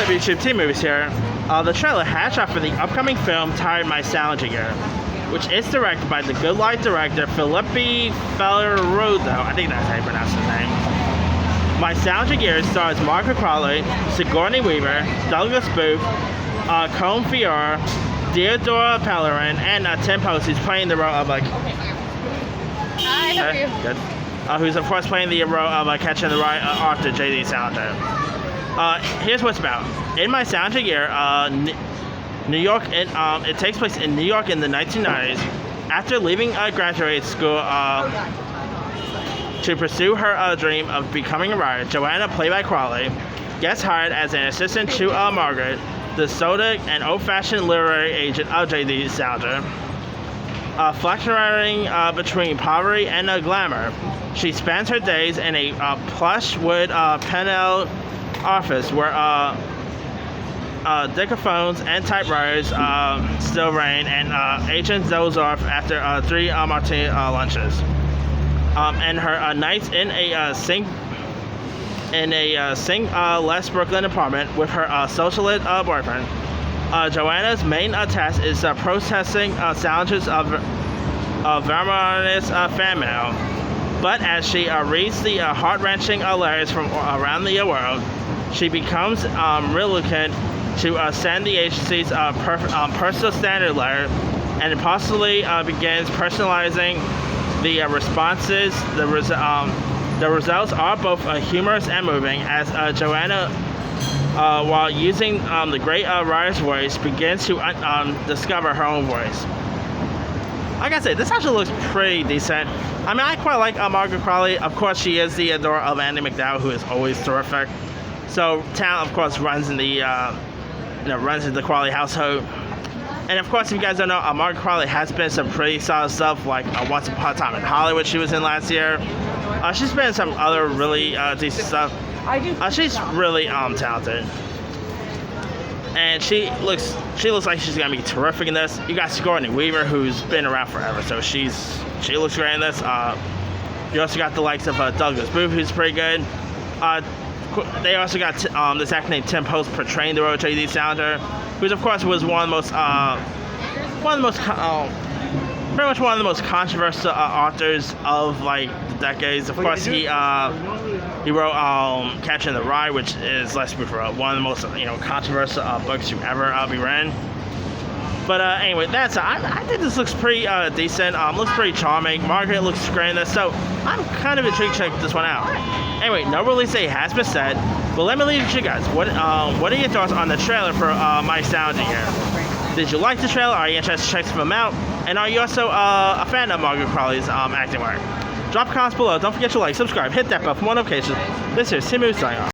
YouTube Team Movies here. The trailer has shot for the upcoming film titled My Salinger Year, which is directed by the Good Life director Filippo Ferrudo. I think that's how you pronounce his name. My Salinger Year stars Margaret Qualley Sigourney Weaver, Douglas Booth, Colm Feore, Theodora Pellerin, and Tim Post, who's playing the role of Hi, how are you? Good. Who's of course playing the role of catching the right Arthur J.D. Salinger. Here's what's about. In My Salinger Year, New York. It takes place in New York in the 1990s. After leaving graduate school to pursue her dream of becoming a writer, Joanna, played by Qualley, gets hired as an assistant to Margaret, the soda and old-fashioned literary agent of J.D. Salinger. Fluctuating between poverty and glamour, she spends her days in a plush wood panel office where dictaphones and typewriters still reign, and agents doze off after 3 martini lunches. And her nights in a less Brooklyn apartment with her socialist boyfriend. Joanna's main task is processing Salinger's Vermonter's fan mail. But as she reads the heart-wrenching letters from around the world, she becomes reluctant to send the agency's personal standard letter, and possibly begins personalizing the responses. The results are both humorous and moving, as Joanna, while using the great writer's voice, begins to discover her own voice. Like I said, this actually looks pretty decent. I mean, I quite like Margaret Qualley. Of course, she is the daughter of Andy McDowell, who is always terrific. So, talent, of course, runs in the Qualley household. And of course, if you guys don't know, Margaret Qualley has been some pretty solid stuff, like Once Upon a Time in Hollywood she was in last year. She's been in some other really decent stuff. She's really talented. And she looks like she's gonna be terrific in this. You got Sigourney Weaver, who's been around forever, so she looks great in this. You also got the likes of Douglas Booth, who's pretty good. They also got this actor named Tim Post portraying the role of J.D. Salinger, who of course was pretty much one of the most controversial authors of like the decades. Of course, he wrote Catcher in the Rye, which is, let's be real, one of the most controversial books to ever be written. But anyway, I think this looks pretty decent. Looks pretty charming. Margaret looks great in this, so I'm kind of intrigued to check this one out. Anyway, no release date has been set, but let me leave it to you guys. What are your thoughts on the trailer for My Salinger Year? Did you like the trailer? Are you interested to check this film out? And are you also a fan of Margaret Qualley's acting work? Drop comments below. Don't forget to like, subscribe, hit that bell for more notifications. This is Tim Moose signing off.